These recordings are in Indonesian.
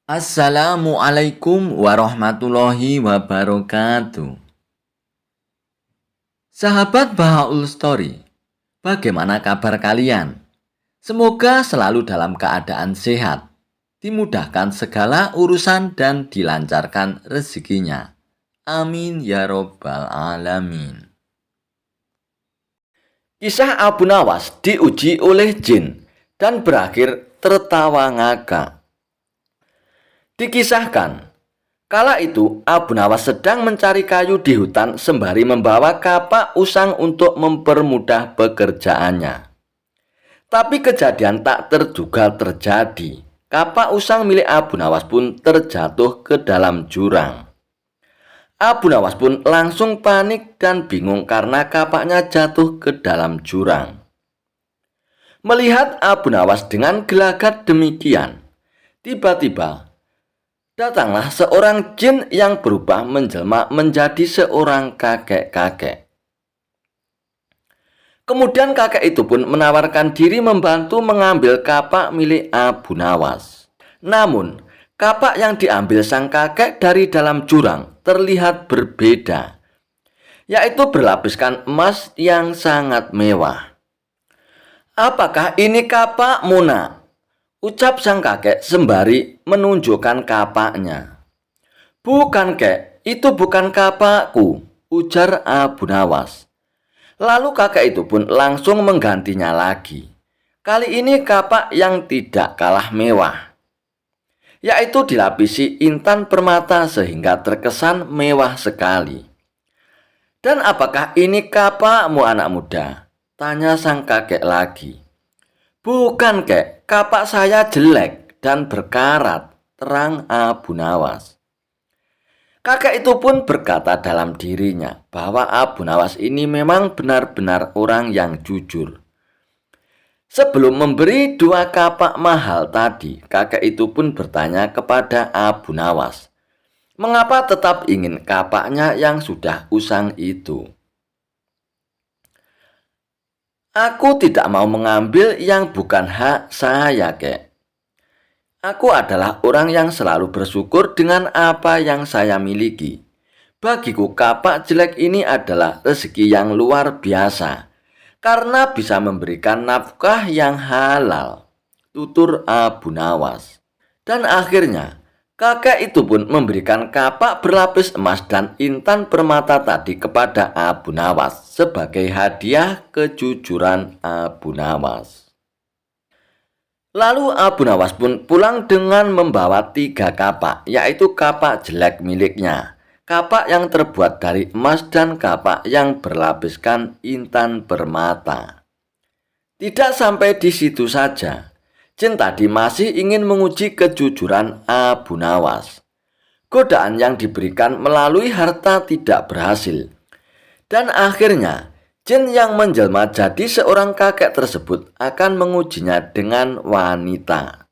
Assalamualaikum warahmatullahi wabarakatuh. Sahabat Bahaul Story, bagaimana kabar kalian? Semoga selalu dalam keadaan sehat, dimudahkan segala urusan dan dilancarkan rezekinya. Amin ya robbal alamin. Kisah Abu Nawas diuji oleh jin dan berakhir tertawa ngakak. Dikisahkan, kala itu Abu Nawas sedang mencari kayu di hutan sembari membawa kapak usang untuk mempermudah pekerjaannya. Tapi kejadian tak terduga terjadi. Kapak usang milik Abu Nawas pun terjatuh ke dalam jurang. Abu Nawas pun langsung panik dan bingung karena kapaknya jatuh ke dalam jurang. Melihat Abu Nawas dengan gelagat demikian, tiba-tiba datanglah seorang jin yang berubah menjelma menjadi seorang kakek-kakek. Kemudian kakek itu pun menawarkan diri membantu mengambil kapak milik Abu Nawas. Namun, kapak yang diambil sang kakek dari dalam jurang terlihat berbeda, yaitu berlapiskan emas yang sangat mewah. "Apakah ini kapak Muna?" ucap sang kakek sembari menunjukkan kapaknya. "Bukan, kek, itu bukan kapakku," ujar Abu Nawas. Lalu kakek itu pun langsung menggantinya lagi. Kali ini kapak yang tidak kalah mewah, yaitu dilapisi intan permata sehingga terkesan mewah sekali. "Dan apakah ini kapakmu, anak muda?" tanya sang kakek lagi. "Bukan, kek, kapak saya jelek dan berkarat," terang Abu Nawas. Kakek itu pun berkata dalam dirinya bahwa Abu Nawas ini memang benar-benar orang yang jujur. Sebelum memberi dua kapak mahal tadi, kakek itu pun bertanya kepada Abu Nawas, mengapa tetap ingin kapaknya yang sudah usang itu. "Aku tidak mau mengambil yang bukan hak saya, kek. Aku adalah orang yang selalu bersyukur dengan apa yang saya miliki. Bagiku kapak jelek ini adalah rezeki yang luar biasa, karena bisa memberikan nafkah yang halal," tutur Abu Nawas. Dan akhirnya, kakek itu pun memberikan kapak berlapis emas dan intan permata tadi kepada Abu Nawas sebagai hadiah kejujuran Abu Nawas. Lalu Abu Nawas pun pulang dengan membawa 3 kapak, yaitu kapak jelek miliknya, kapak yang terbuat dari emas, dan kapak yang berlapiskan intan permata. Tidak sampai di situ saja, jin tadi masih ingin menguji kejujuran Abu Nawas. Godaan yang diberikan melalui harta tidak berhasil, dan akhirnya jin yang menjelma jadi seorang kakek tersebut akan mengujinya dengan wanita.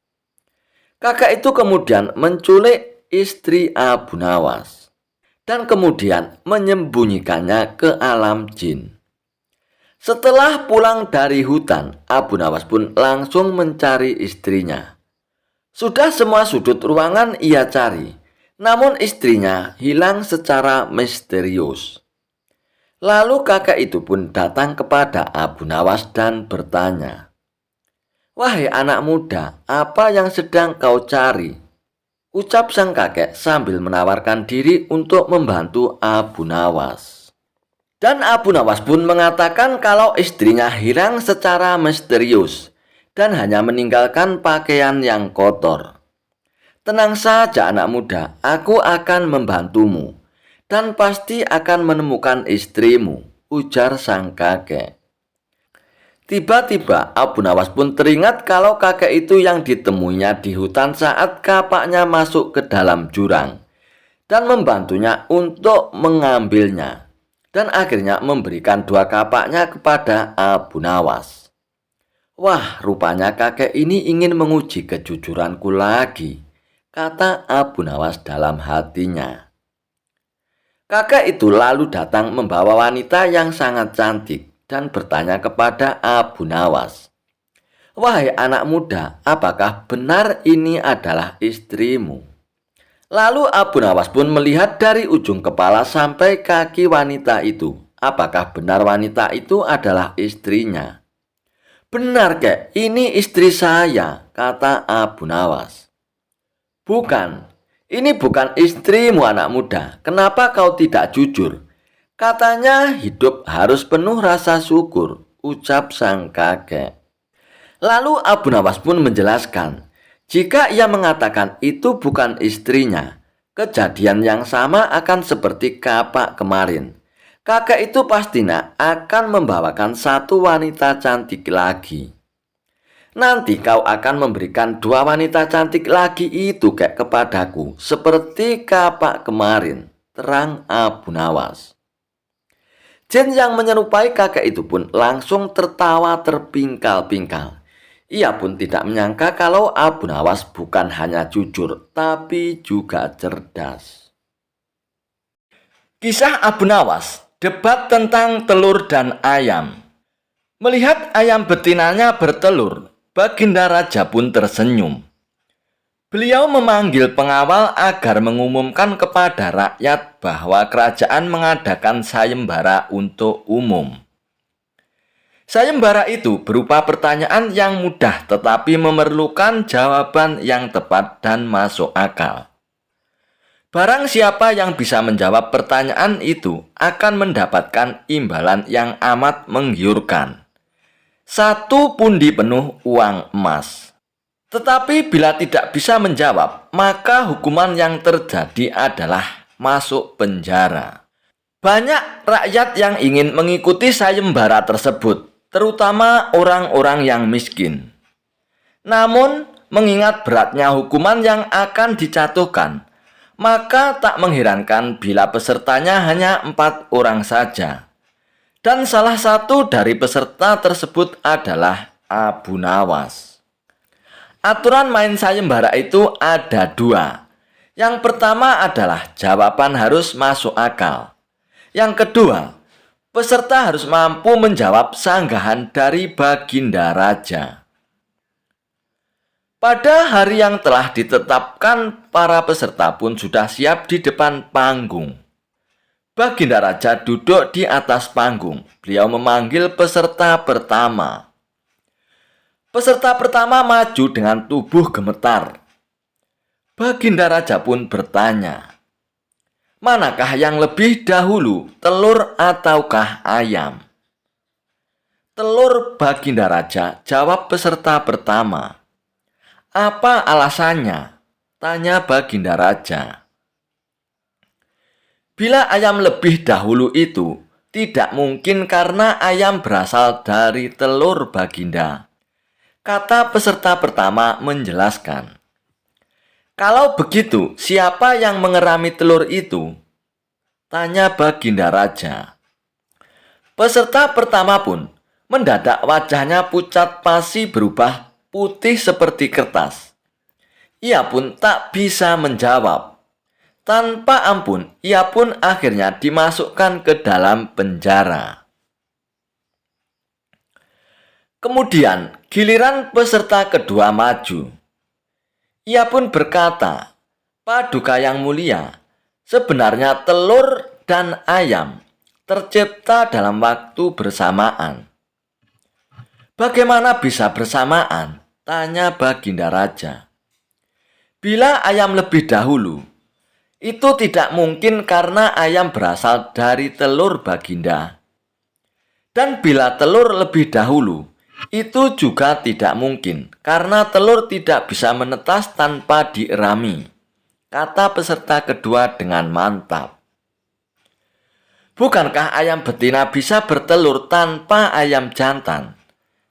Kakek itu kemudian menculik istri Abu Nawas dan kemudian menyembunyikannya ke alam jin. Setelah pulang dari hutan, Abu Nawas pun langsung mencari istrinya. Sudah semua sudut ruangan ia cari, namun istrinya hilang secara misterius. Lalu kakek itu pun datang kepada Abu Nawas dan bertanya, "Wahai anak muda, apa yang sedang kau cari?" ucap sang kakek sambil menawarkan diri untuk membantu Abu Nawas. Dan Abu Nawas pun mengatakan kalau istrinya hilang secara misterius dan hanya meninggalkan pakaian yang kotor. "Tenang saja anak muda, aku akan membantumu dan pasti akan menemukan istrimu," ujar sang kakek. Tiba-tiba Abu Nawas pun teringat kalau kakek itu yang ditemuinya di hutan saat kapaknya masuk ke dalam jurang dan membantunya untuk mengambilnya, dan akhirnya memberikan 2 kapaknya kepada Abu Nawas. "Wah, rupanya kakek ini ingin menguji kejujuranku lagi," kata Abu Nawas dalam hatinya. Kakek itu lalu datang membawa wanita yang sangat cantik dan bertanya kepada Abu Nawas, "Wahai anak muda, apakah benar ini adalah istrimu?" Lalu Abu Nawas pun melihat dari ujung kepala sampai kaki wanita itu. Apakah benar wanita itu adalah istrinya? "Benar, kek, ini istri saya," kata Abu Nawas. "Bukan, ini bukan istrimu anak muda. Kenapa kau tidak jujur? Katanya hidup harus penuh rasa syukur," ucap sang kakek. Lalu Abu Nawas pun menjelaskan, jika ia mengatakan itu bukan istrinya, kejadian yang sama akan seperti kapak kemarin. Kakek itu pastinya akan membawakan satu wanita cantik lagi. "Nanti kau akan memberikan dua wanita cantik lagi itu, kek, kepadaku, seperti kapak kemarin," terang Abu Nawas. Jin yang menyerupai kakek itu pun langsung tertawa terpingkal-pingkal. Ia pun tidak menyangka kalau Abu Nawas bukan hanya jujur, tapi juga cerdas. Kisah Abu Nawas, debat tentang telur dan ayam. Melihat ayam betinanya bertelur, Baginda Raja pun tersenyum. Beliau memanggil pengawal agar mengumumkan kepada rakyat bahwa kerajaan mengadakan sayembara untuk umum. Sayembara itu berupa pertanyaan yang mudah tetapi memerlukan jawaban yang tepat dan masuk akal. Barang siapa yang bisa menjawab pertanyaan itu akan mendapatkan imbalan yang amat menggiurkan. 1 pundi penuh uang emas. Tetapi bila tidak bisa menjawab, maka hukuman yang terjadi adalah masuk penjara. Banyak rakyat yang ingin mengikuti sayembara tersebut, terutama orang-orang yang miskin. Namun, mengingat beratnya hukuman yang akan dijatuhkan, maka tak mengherankan bila pesertanya hanya 4 orang saja. Dan salah satu dari peserta tersebut adalah Abu Nawas. Aturan main sayembara itu ada 2. Yang pertama adalah jawaban harus masuk akal. Yang kedua, peserta harus mampu menjawab sanggahan dari Baginda Raja. Pada hari yang telah ditetapkan, para peserta pun sudah siap di depan panggung. Baginda Raja duduk di atas panggung. Beliau memanggil peserta pertama. Peserta pertama maju dengan tubuh gemetar. Baginda Raja pun bertanya, "Manakah yang lebih dahulu, telur ataukah ayam?" "Telur, Baginda Raja," jawab peserta pertama. "Apa alasannya?" tanya Baginda Raja. "Bila ayam lebih dahulu itu, tidak mungkin karena ayam berasal dari telur, Baginda," kata peserta pertama menjelaskan. "Kalau begitu, siapa yang mengerami telur itu?" tanya Baginda Raja. Peserta pertama pun mendadak wajahnya pucat pasi berubah putih seperti kertas. Ia pun tak bisa menjawab. Tanpa ampun, ia pun akhirnya dimasukkan ke dalam penjara. Kemudian, giliran peserta kedua maju. Ia pun berkata, "Paduka yang mulia, sebenarnya telur dan ayam tercipta dalam waktu bersamaan." "Bagaimana bisa bersamaan?" tanya Baginda Raja. "Bila ayam lebih dahulu, itu tidak mungkin karena ayam berasal dari telur, Baginda. Dan bila telur lebih dahulu, itu juga tidak mungkin karena telur tidak bisa menetas tanpa dierami," kata peserta kedua dengan mantap. "Bukankah ayam betina bisa bertelur tanpa ayam jantan?"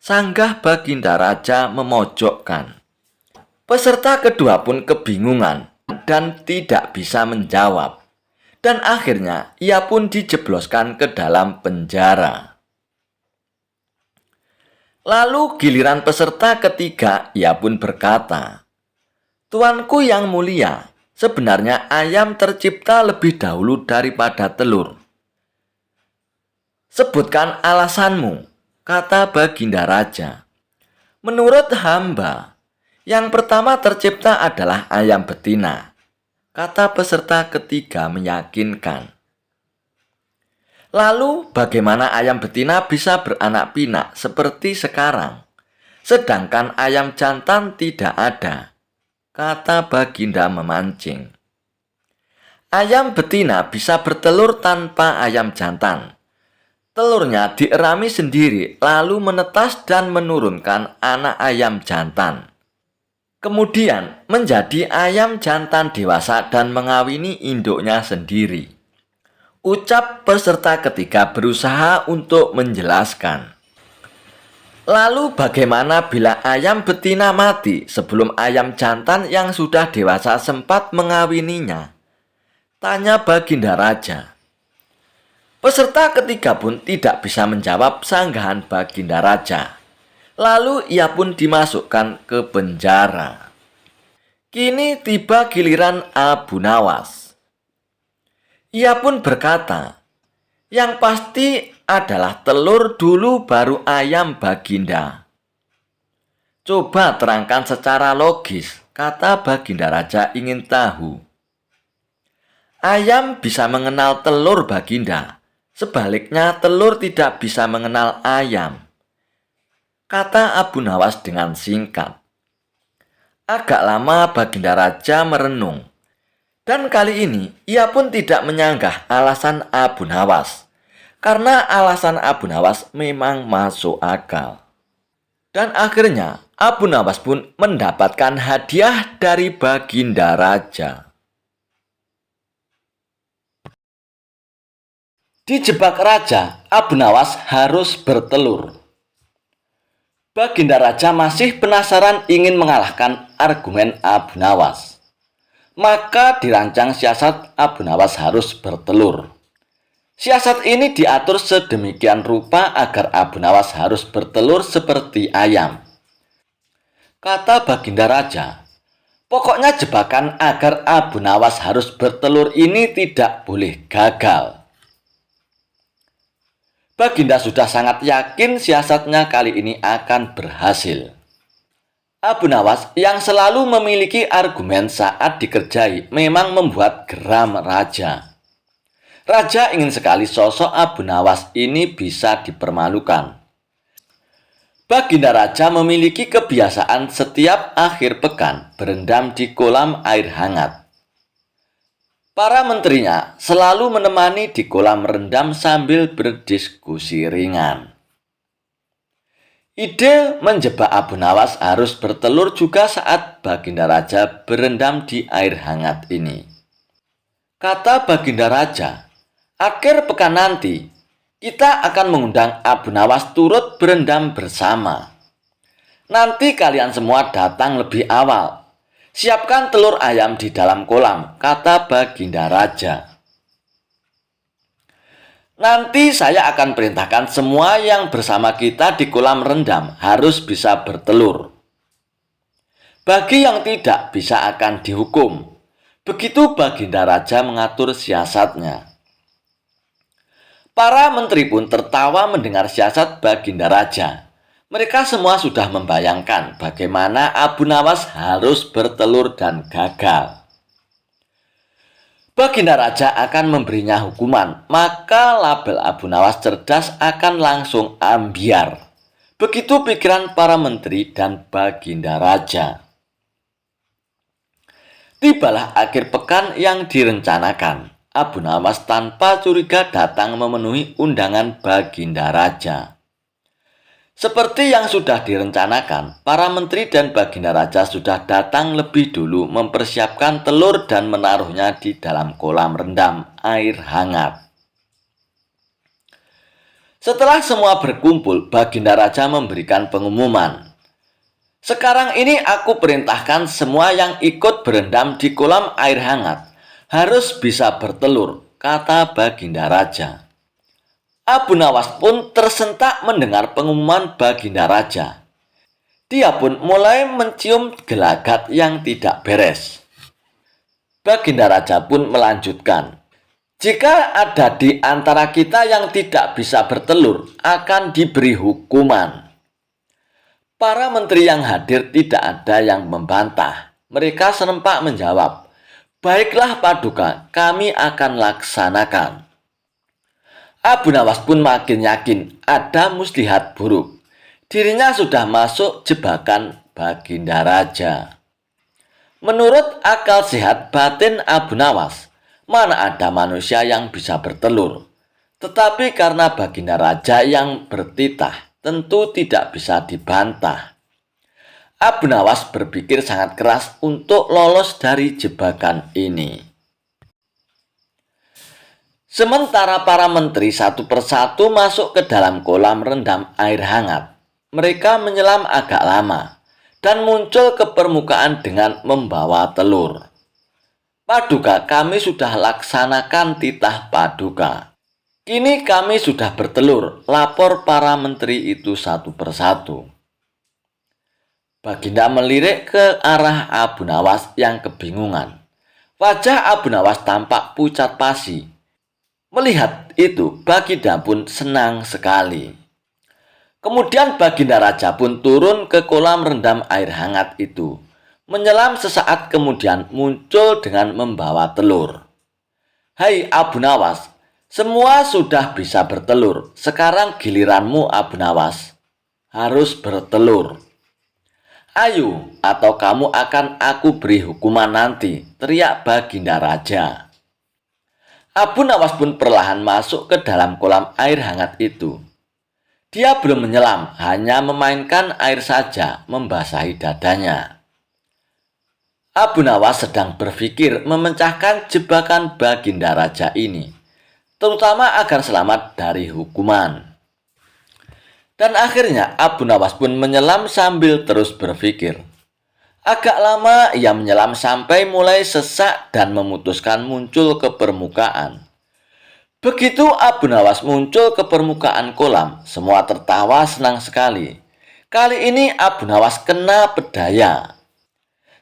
sanggah Baginda Raja memojokkan. Peserta kedua pun kebingungan dan tidak bisa menjawab. Dan akhirnya ia pun dijebloskan ke dalam penjara. Lalu giliran peserta ketiga, ia pun berkata, "Tuanku yang mulia, sebenarnya ayam tercipta lebih dahulu daripada telur." "Sebutkan alasanmu," kata Baginda Raja. Menurut hamba, yang pertama tercipta adalah ayam betina. Kata peserta ketiga meyakinkan. Lalu bagaimana ayam betina bisa beranak pinak seperti sekarang, sedangkan ayam jantan tidak ada? Kata Baginda memancing. Ayam betina bisa bertelur tanpa ayam jantan. Telurnya dierami sendiri lalu menetas dan menurunkan anak ayam jantan. Kemudian menjadi ayam jantan dewasa dan mengawini induknya sendiri. Ucap peserta ketiga berusaha untuk menjelaskan. Lalu bagaimana bila ayam betina mati sebelum ayam jantan yang sudah dewasa sempat mengawininya? Tanya Baginda Raja. Peserta ketiga pun tidak bisa menjawab sanggahan Baginda Raja. Lalu ia pun dimasukkan ke penjara. Kini tiba giliran Abu Nawas. Ia pun berkata, yang pasti adalah telur dulu baru ayam Baginda. Coba terangkan secara logis, kata Baginda Raja ingin tahu. Ayam bisa mengenal telur Baginda, sebaliknya telur tidak bisa mengenal ayam. Kata Abu Nawas dengan singkat. Agak lama Baginda Raja merenung. Dan kali ini ia pun tidak menyanggah alasan Abu Nawas. Karena alasan Abu Nawas memang masuk akal. Dan akhirnya Abu Nawas pun mendapatkan hadiah dari Baginda Raja. Dijebak raja, Abu Nawas harus bertelur. Baginda Raja masih penasaran ingin mengalahkan argumen Abu Nawas. Maka dirancang siasat Abu Nawas harus bertelur. Siasat ini diatur sedemikian rupa agar Abu Nawas harus bertelur seperti ayam. Kata Baginda Raja, pokoknya jebakan agar Abu Nawas harus bertelur ini tidak boleh gagal. Baginda sudah sangat yakin siasatnya kali ini akan berhasil. Abu Nawas yang selalu memiliki argumen saat dikerjai memang membuat geram raja. Raja ingin sekali sosok Abu Nawas ini bisa dipermalukan. Baginda Raja memiliki kebiasaan setiap akhir pekan berendam di kolam air hangat. Para menterinya selalu menemani di kolam rendam sambil berdiskusi ringan. Ide menjebak Abu Nawas harus bertelur juga saat Baginda Raja berendam di air hangat ini. Kata Baginda Raja, akhir pekan nanti kita akan mengundang Abu Nawas turut berendam bersama. Nanti kalian semua datang lebih awal. Siapkan telur ayam di dalam kolam, kata Baginda Raja. Nanti saya akan perintahkan semua yang bersama kita di kolam rendam harus bisa bertelur. Bagi yang tidak bisa akan dihukum. Begitu Baginda Raja mengatur siasatnya. Para menteri pun tertawa mendengar siasat Baginda Raja. Mereka semua sudah membayangkan bagaimana Abu Nawas harus bertelur dan gagal. Baginda Raja akan memberinya hukuman, maka label Abu Nawas cerdas akan langsung ambiar. Begitu pikiran para menteri dan Baginda Raja. Tibalah akhir pekan yang direncanakan. Abu Nawas tanpa curiga datang memenuhi undangan Baginda Raja. Seperti yang sudah direncanakan, para menteri dan Baginda Raja sudah datang lebih dulu mempersiapkan telur dan menaruhnya di dalam kolam rendam air hangat. Setelah semua berkumpul, Baginda Raja memberikan pengumuman. Sekarang ini aku perintahkan semua yang ikut berendam di kolam air hangat harus bisa bertelur, kata Baginda Raja. Abu Nawas pun tersentak mendengar pengumuman Baginda Raja. Dia pun mulai mencium gelagat yang tidak beres. Baginda Raja pun melanjutkan, jika ada di antara kita yang tidak bisa bertelur, akan diberi hukuman. Para menteri yang hadir tidak ada yang membantah. Mereka serempak menjawab, "Baiklah Paduka, kami akan laksanakan." Abu Nawas pun makin yakin ada muslihat buruk. Dirinya sudah masuk jebakan Baginda Raja. Menurut akal sehat batin Abu Nawas, mana ada manusia yang bisa bertelur. Tetapi karena Baginda Raja yang bertitah, tentu tidak bisa dibantah. Abu Nawas berpikir sangat keras untuk lolos dari jebakan ini. Sementara para menteri satu persatu masuk ke dalam kolam rendam air hangat. Mereka menyelam agak lama dan muncul ke permukaan dengan membawa telur. "Paduka, kami sudah laksanakan titah Paduka. Kini kami sudah bertelur," lapor para menteri itu satu persatu. Baginda melirik ke arah Abu Nawas yang kebingungan. Wajah Abu Nawas tampak pucat pasi. Melihat itu, Baginda pun senang sekali. Kemudian Baginda Raja pun turun ke kolam rendam air hangat itu. Menyelam sesaat kemudian muncul dengan membawa telur. "Hai Abu Nawas, semua sudah bisa bertelur. Sekarang giliranmu Abu Nawas. Harus bertelur. Ayo, atau kamu akan aku beri hukuman nanti," teriak Baginda Raja. Abu Nawas pun perlahan masuk ke dalam kolam air hangat itu. Dia belum menyelam, hanya memainkan air saja, membasahi dadanya. Abu Nawas sedang berpikir memecahkan jebakan Baginda Raja ini, terutama agar selamat dari hukuman. Dan akhirnya Abu Nawas pun menyelam sambil terus berpikir. Agak lama ia menyelam sampai mulai sesak dan memutuskan muncul ke permukaan. Begitu Abu Nawas muncul ke permukaan kolam, semua tertawa senang sekali. Kali ini Abu Nawas kena pedaya.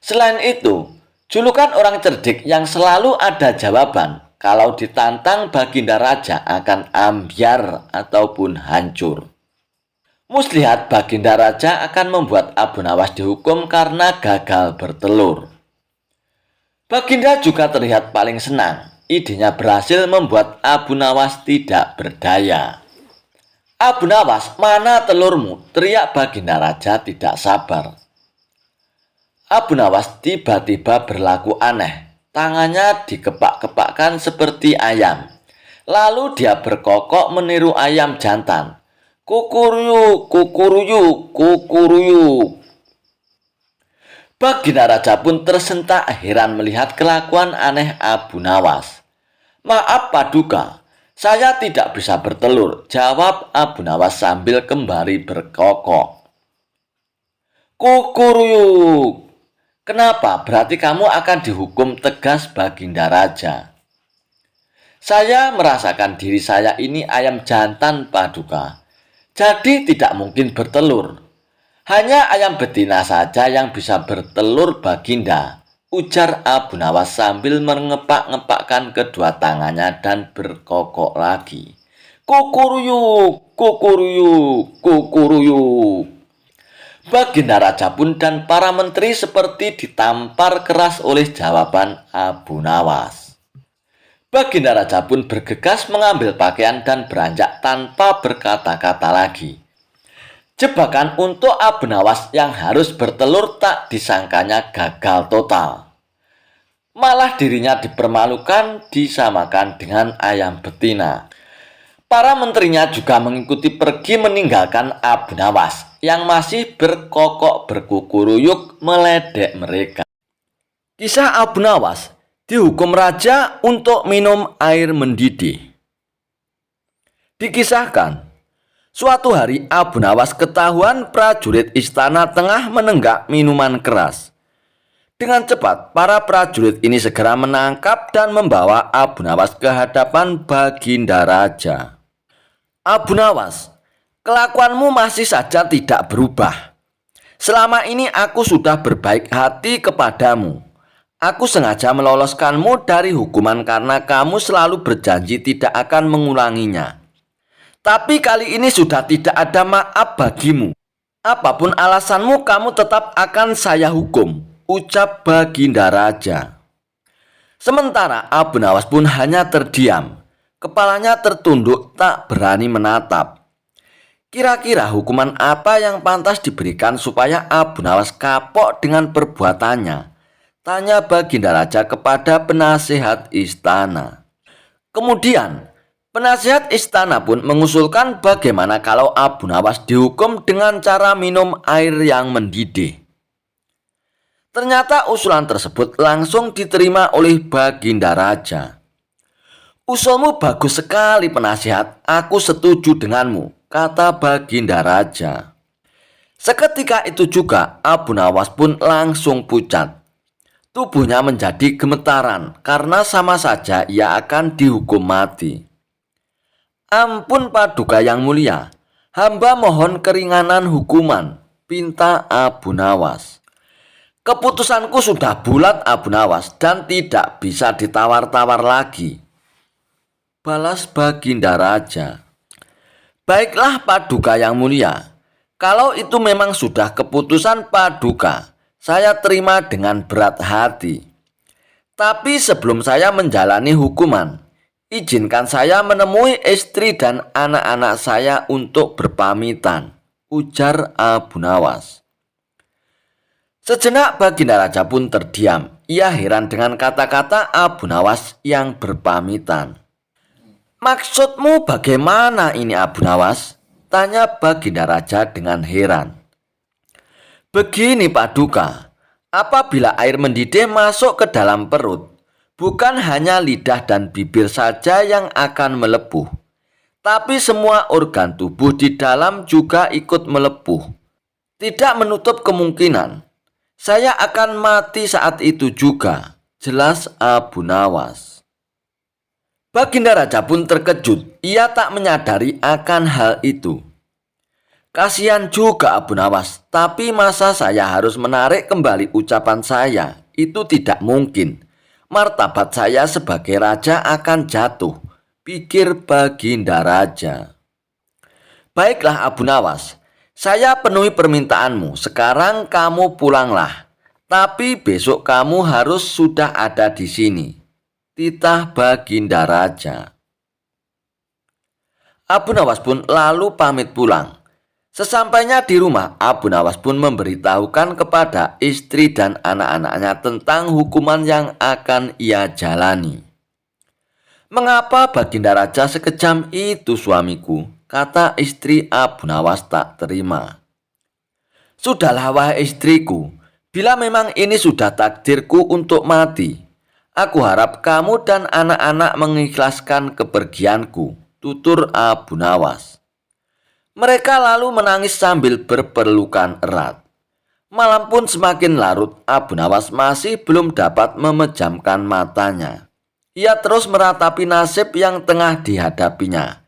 Selain itu, julukan orang cerdik yang selalu ada jawaban kalau ditantang Baginda Raja akan ambyar ataupun hancur. Muslihat Baginda Raja akan membuat Abu Nawas dihukum karena gagal bertelur. Baginda juga terlihat paling senang. Idenya berhasil membuat Abu Nawas tidak berdaya. "Abu Nawas, mana telurmu?" teriak Baginda Raja tidak sabar. Abu Nawas tiba-tiba berlaku aneh. Tangannya dikepak-kepakkan seperti ayam. Lalu dia berkokok meniru ayam jantan. "Kukuruyuk, kukuruyuk, kukuruyuk." Baginda Raja pun tersentak heran melihat kelakuan aneh Abu Nawas. "Maaf Paduka, saya tidak bisa bertelur," jawab Abu Nawas sambil kembali berkokok. "Kukuruyuk." "Kenapa? Berarti kamu akan dihukum," tegas Baginda Raja. "Saya merasakan diri saya ini ayam jantan Paduka. Jadi tidak mungkin bertelur. Hanya ayam betina saja yang bisa bertelur Baginda," ujar Abu Nawas sambil mengepak-ngepakkan kedua tangannya dan berkokok lagi. "Kukuruyuk, kukuruyuk, kukuruyuk." Baginda Raja pun dan para menteri seperti ditampar keras oleh jawaban Abu Nawas. Baginda Raja pun bergegas mengambil pakaian dan beranjak tanpa berkata-kata lagi. Jebakan untuk Abu Nawas yang harus bertelur tak disangkanya gagal total. Malah dirinya dipermalukan, disamakan dengan ayam betina. Para menterinya juga mengikuti pergi meninggalkan Abu Nawas yang masih berkokok berkukuruyuk meledek mereka. Kisah Abu Nawas dihukum raja untuk minum air mendidih. Dikisahkan, suatu hari Abu Nawas ketahuan prajurit istana tengah menenggak minuman keras. Dengan cepat, para prajurit ini segera menangkap dan membawa Abu Nawas ke hadapan Baginda Raja. "Abu Nawas, kelakuanmu masih saja tidak berubah. Selama ini aku sudah berbaik hati kepadamu. Aku sengaja meloloskanmu dari hukuman karena kamu selalu berjanji tidak akan mengulanginya. Tapi kali ini sudah tidak ada maaf bagimu. Apapun alasanmu, kamu tetap akan saya hukum, ucap Baginda Raja. Sementara Abu Nawas pun hanya terdiam. Kepalanya tertunduk tak berani menatap. Kira-kira hukuman apa yang pantas diberikan supaya Abu Nawas kapok dengan perbuatannya? Tanya Baginda Raja kepada penasihat istana. Kemudian, penasihat istana pun mengusulkan bagaimana kalau Abu Nawas dihukum dengan cara minum air yang mendidih. Ternyata usulan tersebut langsung diterima oleh Baginda Raja. Usulmu bagus sekali penasihat, aku setuju denganmu, kata Baginda Raja. Seketika itu juga Abu Nawas pun langsung pucat. Tubuhnya menjadi gemetaran karena sama saja ia akan dihukum mati. Ampun Paduka yang mulia, hamba mohon keringanan hukuman, pinta Abu Nawas. Keputusanku sudah bulat Abu Nawas dan tidak bisa ditawar-tawar lagi, balas Baginda Raja. Baiklah Paduka yang mulia, kalau itu memang sudah keputusan Paduka, saya terima dengan berat hati. Tapi sebelum saya menjalani hukuman, izinkan saya menemui istri dan anak-anak saya untuk berpamitan, ujar Abu Nawas. Sejenak Baginda Raja pun terdiam. Ia heran dengan kata-kata Abu Nawas yang berpamitan. Maksudmu bagaimana ini Abu Nawas? Tanya Baginda Raja dengan heran. Begini Paduka, apabila air mendidih masuk ke dalam perut, bukan hanya lidah dan bibir saja yang akan melepuh, tapi semua organ tubuh di dalam juga ikut melepuh. Tidak menutup kemungkinan saya akan mati saat itu juga, jelas Abu Nawas. Baginda Raja pun terkejut, ia tak menyadari akan hal itu. Kasihan juga Abu Nawas, tapi masa saya harus menarik kembali ucapan saya? Itu tidak mungkin. Martabat saya sebagai raja akan jatuh, pikir Baginda Raja. Baiklah Abu Nawas, saya penuhi permintaanmu, sekarang kamu pulanglah. Tapi besok kamu harus sudah ada di sini, titah Baginda Raja. Abu Nawas pun lalu pamit pulang. Sesampainya di rumah, Abu Nawas pun memberitahukan kepada istri dan anak-anaknya tentang hukuman yang akan ia jalani. Mengapa Baginda Raja sekejam itu suamiku? Kata istri Abu Nawas tak terima. Sudahlah wahai istriku, bila memang ini sudah takdirku untuk mati, aku harap kamu dan anak-anak mengikhlaskan kepergianku, tutur Abu Nawas. Mereka lalu menangis sambil berpelukan erat. Malam pun semakin larut, Abu Nawas masih belum dapat memejamkan matanya. Ia terus meratapi nasib yang tengah dihadapinya.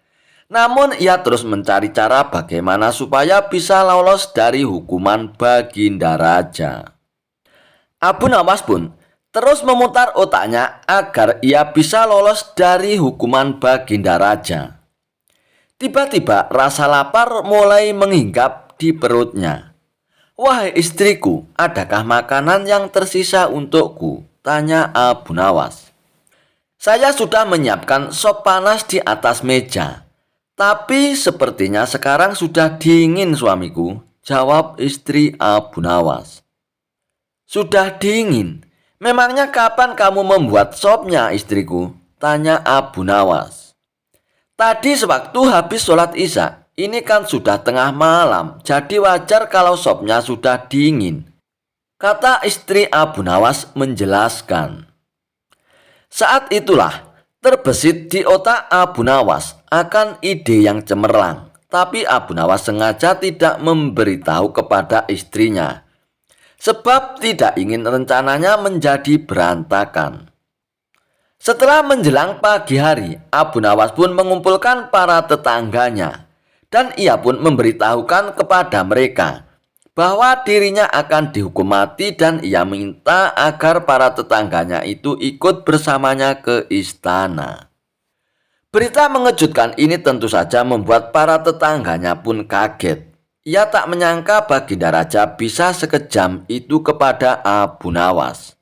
Namun ia terus mencari cara bagaimana supaya bisa lolos dari hukuman Baginda Raja. Abu Nawas pun terus memutar otaknya agar ia bisa lolos dari hukuman Baginda Raja. Tiba-tiba rasa lapar mulai menghinggap di perutnya. Wahai istriku, adakah makanan yang tersisa untukku? Tanya Abu Nawas. Saya sudah menyiapkan sop panas di atas meja. Tapi sepertinya sekarang sudah dingin suamiku, jawab istri Abu Nawas. Sudah dingin? Memangnya kapan kamu membuat sopnya istriku? Tanya Abu Nawas. Tadi sewaktu habis sholat isya, ini kan sudah tengah malam, jadi wajar kalau sopnya sudah dingin, kata istri Abu Nawas menjelaskan. Saat itulah terbesit di otak Abu Nawas akan ide yang cemerlang, tapi Abu Nawas sengaja tidak memberitahu kepada istrinya, sebab tidak ingin rencananya menjadi berantakan. Setelah menjelang pagi hari, Abu Nawas pun mengumpulkan para tetangganya, dan ia pun memberitahukan kepada mereka bahwa dirinya akan dihukum mati dan ia minta agar para tetangganya itu ikut bersamanya ke istana. Berita mengejutkan ini tentu saja membuat para tetangganya pun kaget. Ia tak menyangka Baginda Raja bisa sekejam itu kepada Abu Nawas.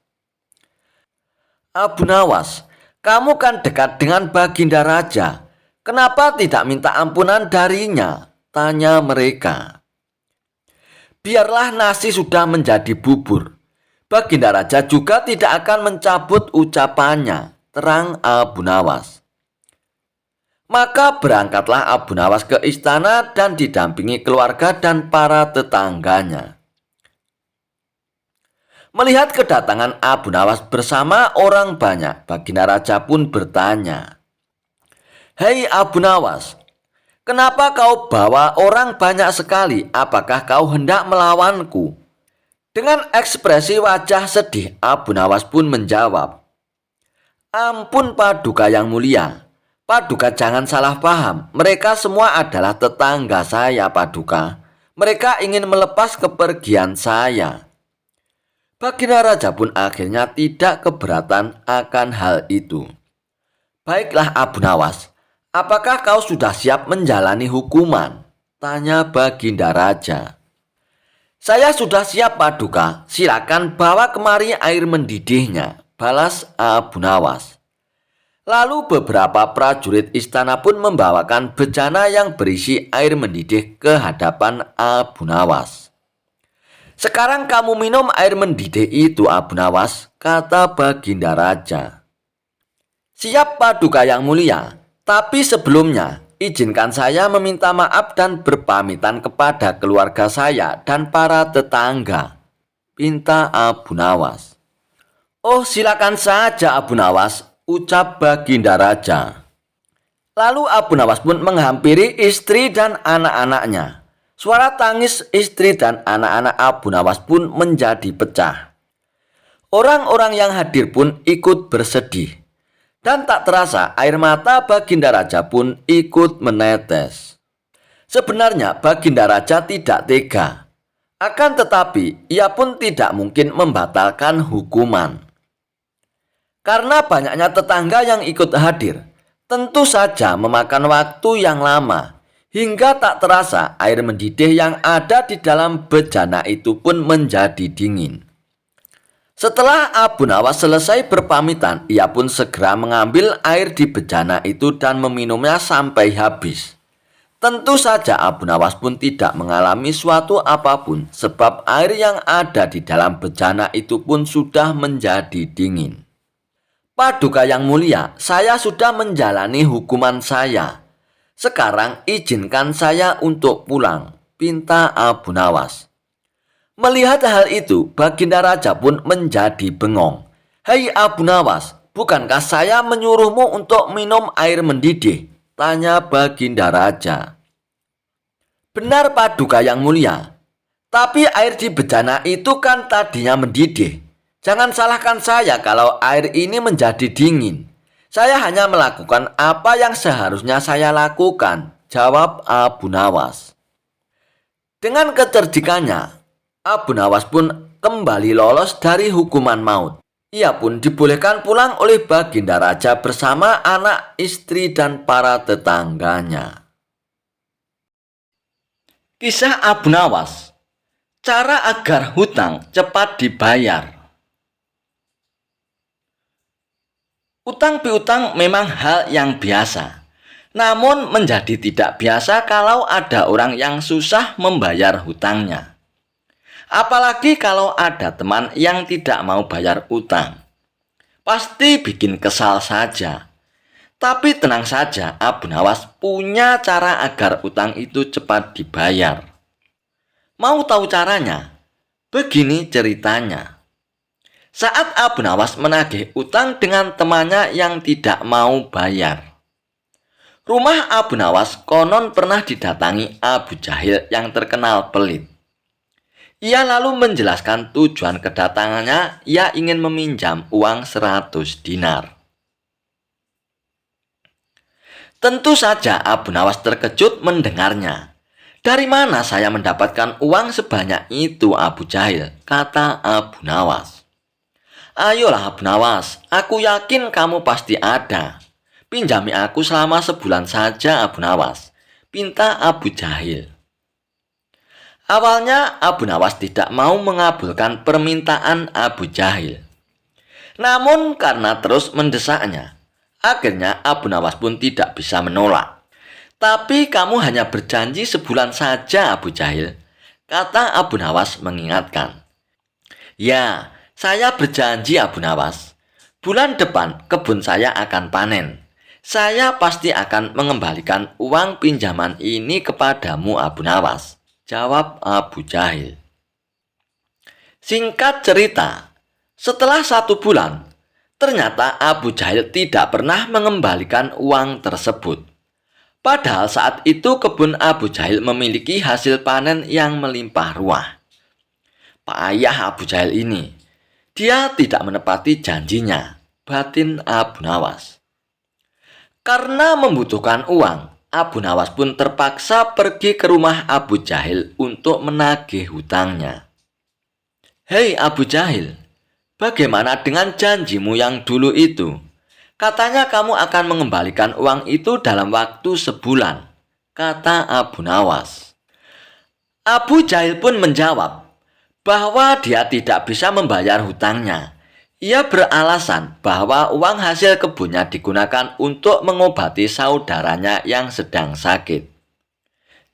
Abu Nawas, kamu kan dekat dengan Baginda Raja. Kenapa tidak minta ampunan darinya? Tanya mereka. Biarlah nasi sudah menjadi bubur. Baginda Raja juga tidak akan mencabut ucapannya, terang Abu Nawas. Maka berangkatlah Abu Nawas ke istana dan didampingi keluarga dan para tetangganya. Melihat kedatangan Abu Nawas bersama orang banyak, Baginda Raja pun bertanya, "Hei Abu Nawas, kenapa kau bawa orang banyak sekali? Apakah kau hendak melawanku?" Dengan ekspresi wajah sedih, Abu Nawas pun menjawab, "Ampun Paduka yang mulia. Paduka jangan salah paham. Mereka semua adalah tetangga saya, Paduka. Mereka ingin melepas kepergian saya." Baginda Raja pun akhirnya tidak keberatan akan hal itu. "Baiklah Abu Nawas, apakah kau sudah siap menjalani hukuman?" tanya Baginda Raja. "Saya sudah siap Paduka, silakan bawa kemari air mendidihnya," balas Abu Nawas. Lalu beberapa prajurit istana pun membawakan bejana yang berisi air mendidih ke hadapan Abu Nawas. "Sekarang kamu minum air mendidih itu Abu Nawas," kata Baginda Raja. "Siap Paduka yang mulia, tapi sebelumnya izinkan saya meminta maaf dan berpamitan kepada keluarga saya dan para tetangga," pinta Abu Nawas. "Oh silakan saja Abu Nawas," ucap Baginda Raja. Lalu Abu Nawas pun menghampiri istri dan anak-anaknya. Suara tangis istri dan anak-anak Abu Nawas pun menjadi pecah. Orang-orang yang hadir pun ikut bersedih. Dan tak terasa air mata Baginda Raja pun ikut menetes. Sebenarnya Baginda Raja tidak tega. Akan tetapi ia pun tidak mungkin membatalkan hukuman. Karena banyaknya tetangga yang ikut hadir, tentu saja memakan waktu yang lama. Hingga tak terasa air mendidih yang ada di dalam bejana itu pun menjadi dingin. Setelah Abu Nawas selesai berpamitan, ia pun segera mengambil air di bejana itu dan meminumnya sampai habis. Tentu saja Abu Nawas pun tidak mengalami suatu apapun sebab air yang ada di dalam bejana itu pun sudah menjadi dingin. "Paduka yang mulia, saya sudah menjalani hukuman saya. Sekarang izinkan saya untuk pulang," pinta Abu Nawas. Melihat hal itu, Baginda Raja pun menjadi bengong. "Hei Abu Nawas, bukankah saya menyuruhmu untuk minum air mendidih?" tanya Baginda Raja. "Benar Paduka yang mulia, tapi air di bejana itu kan tadinya mendidih. Jangan salahkan saya kalau air ini menjadi dingin. Saya hanya melakukan apa yang seharusnya saya lakukan," jawab Abu Nawas. Dengan kecerdikannya, Abu Nawas pun kembali lolos dari hukuman maut. Ia pun dibolehkan pulang oleh Baginda Raja bersama anak, istri, dan para tetangganya. Kisah Abu Nawas. Cara agar hutang cepat dibayar. Utang piutang memang hal yang biasa. Namun menjadi tidak biasa kalau ada orang yang susah membayar hutangnya. Apalagi kalau ada teman yang tidak mau bayar utang. Pasti bikin kesal saja. Tapi tenang saja, Abu Nawas punya cara agar utang itu cepat dibayar. Mau tahu caranya? Begini ceritanya. Saat Abu Nawas menagih utang dengan temannya yang tidak mau bayar. Rumah Abu Nawas konon pernah didatangi Abu Jahil yang terkenal pelit. Ia lalu menjelaskan tujuan kedatangannya, ia ingin meminjam uang 100 dinar. Tentu saja Abu Nawas terkejut mendengarnya. "Dari mana saya mendapatkan uang sebanyak itu Abu Jahil?" kata Abu Nawas. "Ayolah Abu Nawas, aku yakin kamu pasti ada. Pinjami aku selama sebulan saja Abu Nawas," pinta Abu Jahil. Awalnya Abu Nawas tidak mau mengabulkan permintaan Abu Jahil. Namun karena terus mendesaknya, akhirnya Abu Nawas pun tidak bisa menolak. "Tapi kamu hanya berjanji sebulan saja, Abu Jahil," kata Abu Nawas mengingatkan. "Ya, saya berjanji, Abu Nawas. Bulan depan kebun saya akan panen. Saya pasti akan mengembalikan uang pinjaman ini kepadamu, Abu Nawas," jawab Abu Jahil. Singkat cerita, setelah 1 bulan, ternyata Abu Jahil tidak pernah mengembalikan uang tersebut. Padahal saat itu kebun Abu Jahil memiliki hasil panen yang melimpah ruah. Payah Abu Jahil ini. Dia tidak menepati janjinya, batin Abu Nawas. Karena membutuhkan uang, Abu Nawas pun terpaksa pergi ke rumah Abu Jahil untuk menagih hutangnya. "Hei Abu Jahil, bagaimana dengan janjimu yang dulu itu? Katanya kamu akan mengembalikan uang itu dalam waktu sebulan," kata Abu Nawas. Abu Jahil pun menjawab bahwa dia tidak bisa membayar hutangnya. Ia beralasan bahwa uang hasil kebunnya digunakan untuk mengobati saudaranya yang sedang sakit.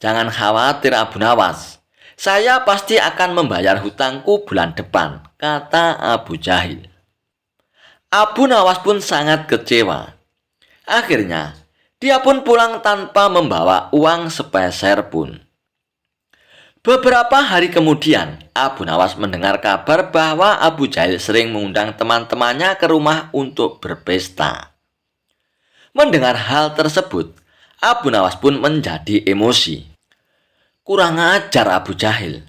"Jangan khawatir Abu Nawas, saya pasti akan membayar hutangku bulan depan," kata Abu Jahil. Abu Nawas pun sangat kecewa. Akhirnya, dia pun pulang tanpa membawa uang sepeser pun. Beberapa hari kemudian, Abu Nawas mendengar kabar bahwa Abu Jahil sering mengundang teman-temannya ke rumah untuk berpesta. Mendengar hal tersebut, Abu Nawas pun menjadi emosi. "Kurang ajar Abu Jahil.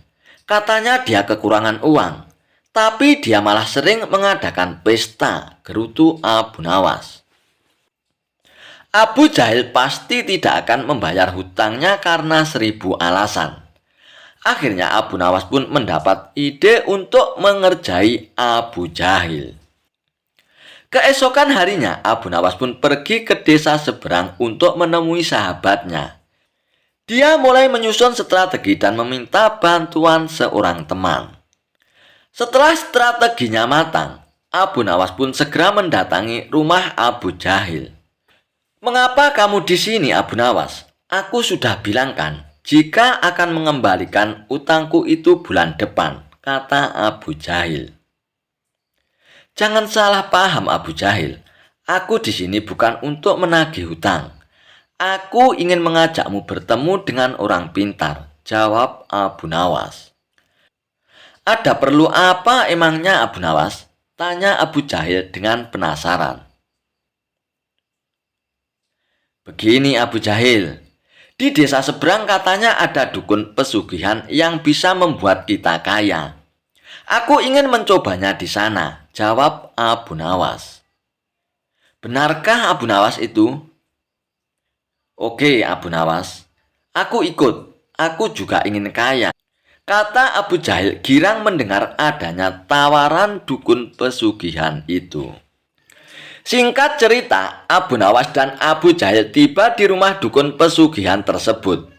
Katanya dia kekurangan uang, tapi dia malah sering mengadakan pesta," gerutu Abu Nawas. Abu Jahil pasti tidak akan membayar hutangnya karena 1000 alasan. Akhirnya Abu Nawas pun mendapat ide untuk mengerjai Abu Jahil. Keesokan harinya, Abu Nawas pun pergi ke desa seberang untuk menemui sahabatnya. Dia mulai menyusun strategi dan meminta bantuan seorang teman. Setelah strateginya matang, Abu Nawas pun segera mendatangi rumah Abu Jahil. "Mengapa kamu di sini, Abu Nawas? Aku sudah bilang kan, jika akan mengembalikan utangku itu bulan depan," kata Abu Jahil. "Jangan salah paham Abu Jahil. Aku di sini bukan untuk menagih hutang. Aku ingin mengajakmu bertemu dengan orang pintar," jawab Abu Nawas. "Ada perlu apa emangnya Abu Nawas?" tanya Abu Jahil dengan penasaran. "Begini Abu Jahil, di desa seberang katanya ada dukun pesugihan yang bisa membuat kita kaya. Aku ingin mencobanya di sana," jawab Abu Nawas. "Benarkah Abu Nawas itu?" "Oke Abu Nawas, aku ikut. Aku juga ingin kaya," kata Abu Jahil girang mendengar adanya tawaran dukun pesugihan itu. Singkat cerita, Abu Nawas dan Abu Jahil tiba di rumah dukun pesugihan tersebut.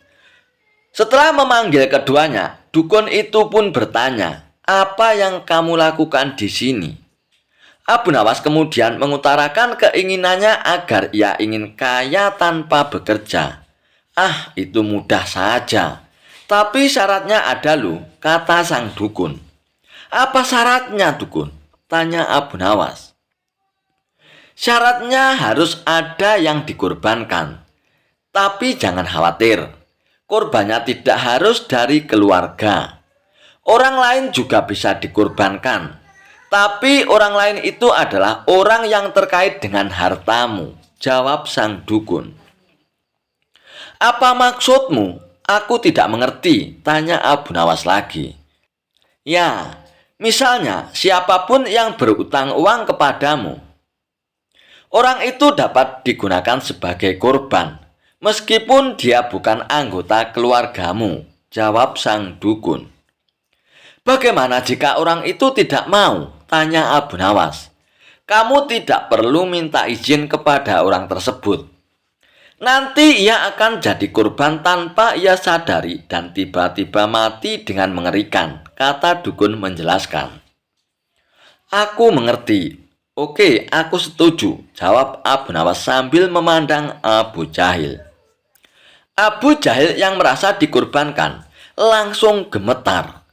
Setelah memanggil keduanya, dukun itu pun bertanya, "Apa yang kamu lakukan di sini?" Abu Nawas kemudian mengutarakan keinginannya agar ia ingin kaya tanpa bekerja. "Ah, itu mudah saja. Tapi syaratnya ada loh," kata sang dukun. "Apa syaratnya, dukun?" tanya Abu Nawas. "Syaratnya harus ada yang dikorbankan. Tapi jangan khawatir, korbannya tidak harus dari keluarga. Orang lain juga bisa dikorbankan. Tapi orang lain itu adalah orang yang terkait dengan hartamu," jawab sang dukun. "Apa maksudmu? Aku tidak mengerti," tanya Abu Nawas lagi. "Ya, misalnya siapapun yang berutang uang kepadamu, orang itu dapat digunakan sebagai korban, meskipun dia bukan anggota keluargamu," jawab sang dukun. "Bagaimana jika orang itu tidak mau?" tanya Abu Nawas. "Kamu tidak perlu minta izin kepada orang tersebut. Nanti ia akan jadi korban tanpa ia sadari dan tiba-tiba mati dengan mengerikan, kata dukun menjelaskan. Aku mengerti. Oke, aku setuju, jawab Abu Nawas sambil memandang Abu Jahil. Abu Jahil yang merasa dikorbankan langsung gemetar.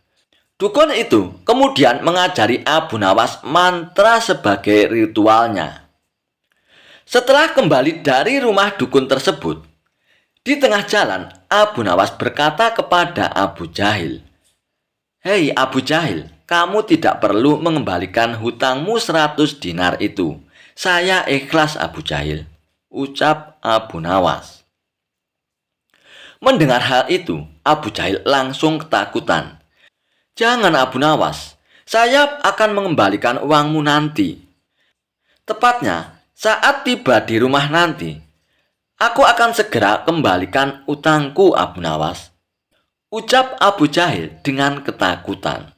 Dukun itu kemudian mengajari Abu Nawas mantra sebagai ritualnya. Setelah kembali dari rumah dukun tersebut, di tengah jalan Abu Nawas berkata kepada Abu Jahil, "Hei Abu Jahil, kamu tidak perlu mengembalikan hutangmu 100 dinar itu. Saya ikhlas Abu Jahil," ucap Abu Nawas. Mendengar hal itu, Abu Jahil langsung ketakutan. "Jangan Abu Nawas, saya akan mengembalikan uangmu nanti. Tepatnya saat tiba di rumah nanti, aku akan segera kembalikan utangku Abu Nawas," ucap Abu Jahil dengan ketakutan.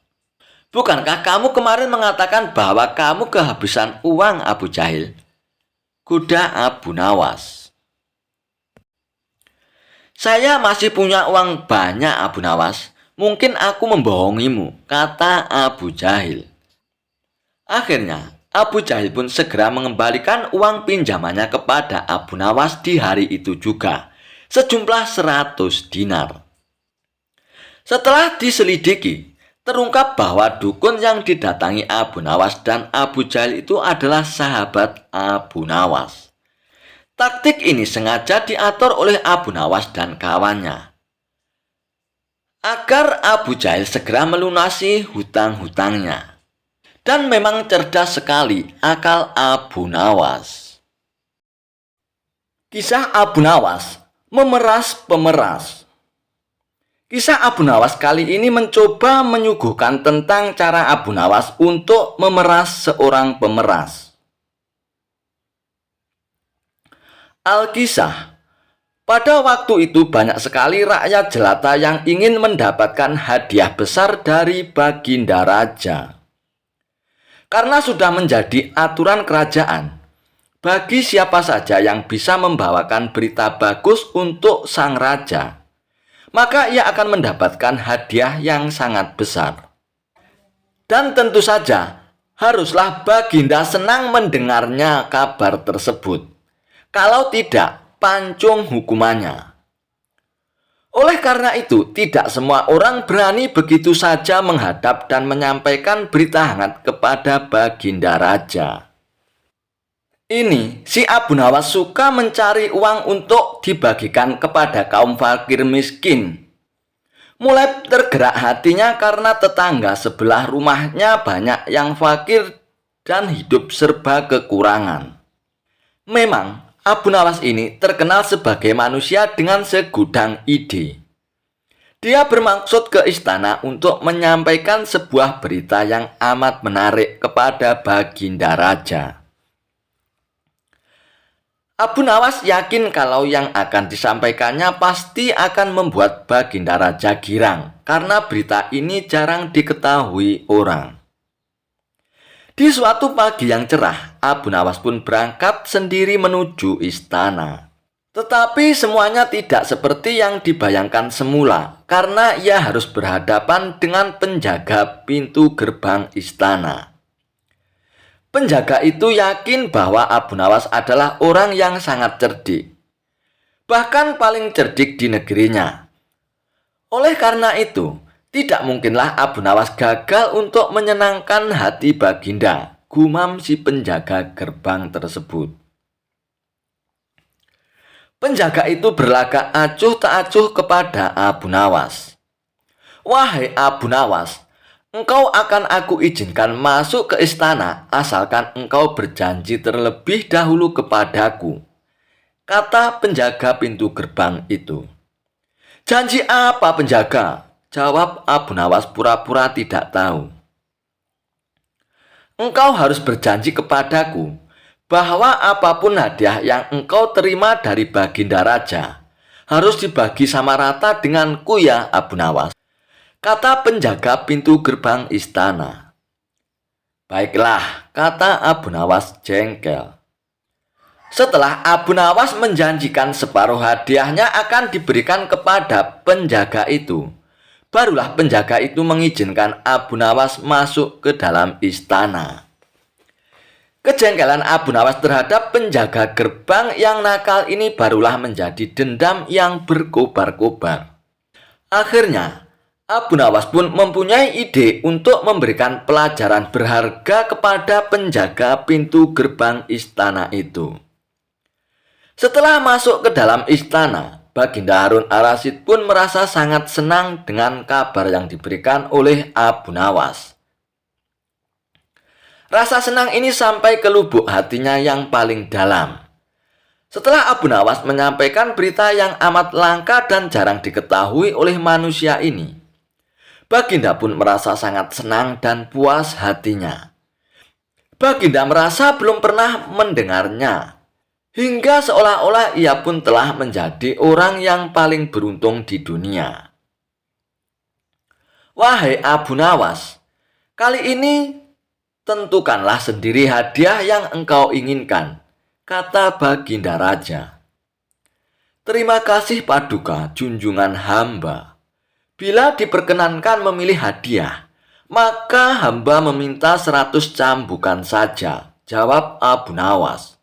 "Bukankah kamu kemarin mengatakan bahwa kamu kehabisan uang Abu Jahil?" Kuda Abu Nawas. "Saya masih punya uang banyak Abu Nawas. Mungkin aku membohongimu," kata Abu Jahil. Akhirnya Abu Jahil pun segera mengembalikan uang pinjamannya kepada Abu Nawas di hari itu juga, sejumlah 100 dinar. Setelah diselidiki, terungkap bahwa dukun yang didatangi Abu Nawas dan Abu Jahil itu adalah sahabat Abu Nawas. Taktik ini sengaja diatur oleh Abu Nawas dan kawannya, agar Abu Jahil segera melunasi hutang-hutangnya. Dan memang cerdas sekali akal Abu Nawas. Kisah Abu Nawas memeras pemeras. Kisah Abu Nawas kali ini mencoba menyuguhkan tentang cara Abu Nawas untuk memeras seorang pemeras. Alkisah. Pada waktu itu banyak sekali rakyat jelata yang ingin mendapatkan hadiah besar dari Baginda Raja. Karena sudah menjadi aturan kerajaan, bagi siapa saja yang bisa membawakan berita bagus untuk sang raja, maka ia akan mendapatkan hadiah yang sangat besar. Dan tentu saja, haruslah Baginda senang mendengarnya kabar tersebut. Kalau tidak, pancung hukumannya. Oleh karena itu, tidak semua orang berani begitu saja menghadap dan menyampaikan berita hangat kepada Baginda Raja. Ini, si Abu Nawas suka mencari uang untuk dibagikan kepada kaum fakir miskin. Mulai tergerak hatinya karena tetangga sebelah rumahnya banyak yang fakir dan hidup serba kekurangan. Memang, Abu Nawas ini terkenal sebagai manusia dengan segudang ide. Dia bermaksud ke istana untuk menyampaikan sebuah berita yang amat menarik kepada Baginda Raja. Abu Nawas yakin kalau yang akan disampaikannya pasti akan membuat Baginda Raja girang, karena berita ini jarang diketahui orang. Di suatu pagi yang cerah, Abu Nawas pun berangkat sendiri menuju istana. Tetapi semuanya tidak seperti yang dibayangkan semula, karena ia harus berhadapan dengan penjaga pintu gerbang istana. Penjaga itu yakin bahwa Abu Nawas adalah orang yang sangat cerdik, bahkan paling cerdik di negerinya. Oleh karena itu, tidak mungkinlah Abu Nawas gagal untuk menyenangkan hati Baginda, gumam si penjaga gerbang tersebut. Penjaga itu berlagak acuh tak acuh kepada Abu Nawas. "Wahai Abu Nawas, engkau akan aku izinkan masuk ke istana asalkan engkau berjanji terlebih dahulu kepadaku," kata penjaga pintu gerbang itu. "Janji apa penjaga?" jawab Abu Nawas pura-pura tidak tahu. "Engkau harus berjanji kepadaku bahwa apapun hadiah yang engkau terima dari Baginda Raja harus dibagi sama rata denganku ya Abu Nawas," kata penjaga pintu gerbang istana. "Baiklah," kata Abu Nawas jengkel. Setelah Abu Nawas menjanjikan separuh hadiahnya akan diberikan kepada penjaga itu, barulah penjaga itu mengizinkan Abu Nawas masuk ke dalam istana. Kejengkelan Abu Nawas terhadap penjaga gerbang yang nakal ini barulah menjadi dendam yang berkobar-kobar. Akhirnya, Abu Nawas pun mempunyai ide untuk memberikan pelajaran berharga kepada penjaga pintu gerbang istana itu. Setelah masuk ke dalam istana, Baginda Harun Ar-Rasyid pun merasa sangat senang dengan kabar yang diberikan oleh Abu Nawas. Rasa senang ini sampai ke lubuk hatinya yang paling dalam. Setelah Abu Nawas menyampaikan berita yang amat langka dan jarang diketahui oleh manusia ini, Baginda pun merasa sangat senang dan puas hatinya. Baginda merasa belum pernah mendengarnya, hingga seolah-olah ia pun telah menjadi orang yang paling beruntung di dunia. Wahai Abu Nawas, kali ini tentukanlah sendiri hadiah yang engkau inginkan, kata Baginda Raja. Terima kasih Paduka, junjungan hamba. Bila diperkenankan memilih hadiah, maka hamba meminta 100 cambukan saja, jawab Abu Nawas.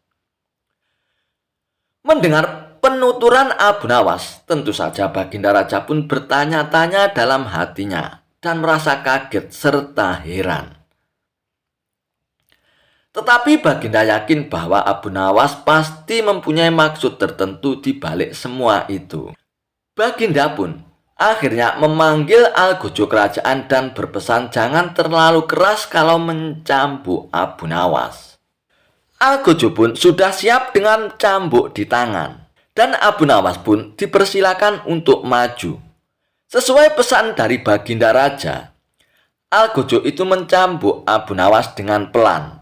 Mendengar penuturan Abu Nawas, tentu saja Baginda Raja pun bertanya-tanya dalam hatinya dan merasa kaget serta heran. Tetapi Baginda yakin bahwa Abu Nawas pasti mempunyai maksud tertentu di balik semua itu. Baginda pun akhirnya memanggil algojo kerajaan dan berpesan jangan terlalu keras kalau mencambuk Abu Nawas. Algojo pun sudah siap dengan cambuk di tangan, dan Abu Nawas pun dipersilakan untuk maju. Sesuai pesan dari Baginda Raja, algojo itu mencambuk Abu Nawas dengan pelan.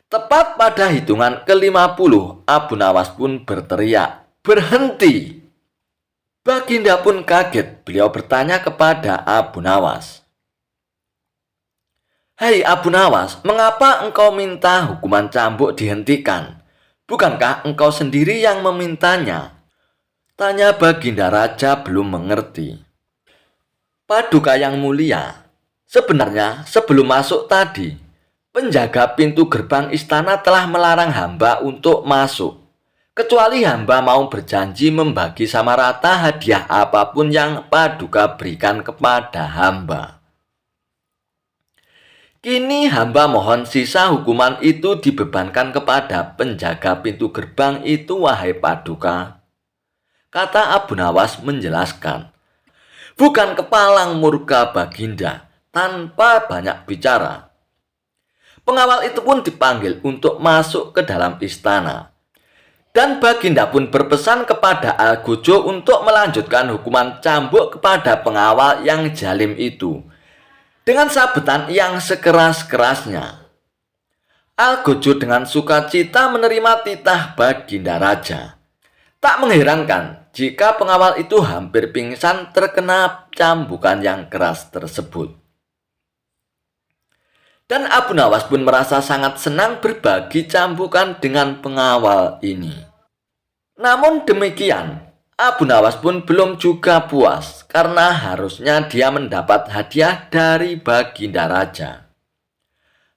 Tepat pada hitungan ke-50, Abu Nawas pun berteriak, "Berhenti!" Baginda pun kaget. Beliau bertanya kepada Abu Nawas, "Hei Abu Nawas, mengapa engkau minta hukuman cambuk dihentikan? Bukankah engkau sendiri yang memintanya?" Tanya Baginda Raja belum mengerti. Paduka yang mulia, sebenarnya sebelum masuk tadi, penjaga pintu gerbang istana telah melarang hamba untuk masuk, kecuali hamba mau berjanji membagi sama rata hadiah apapun yang Paduka berikan kepada hamba. Kini hamba mohon sisa hukuman itu dibebankan kepada penjaga pintu gerbang itu, wahai Paduka, kata Abu Nawas menjelaskan. Bukan kepalang murka Baginda. Tanpa banyak bicara, pengawal itu pun dipanggil untuk masuk ke dalam istana. Dan Baginda pun berpesan kepada algojo untuk melanjutkan hukuman cambuk kepada pengawal yang zalim itu dengan sabetan yang sekeras-kerasnya. Algojo dengan sukacita menerima titah Baginda Raja. Tak mengherankan jika pengawal itu hampir pingsan terkena cambukan yang keras tersebut. Dan Abu Nawas pun merasa sangat senang berbagi cambukan dengan pengawal ini. Namun demikian, Abu Nawas pun belum juga puas karena harusnya dia mendapat hadiah dari Baginda Raja.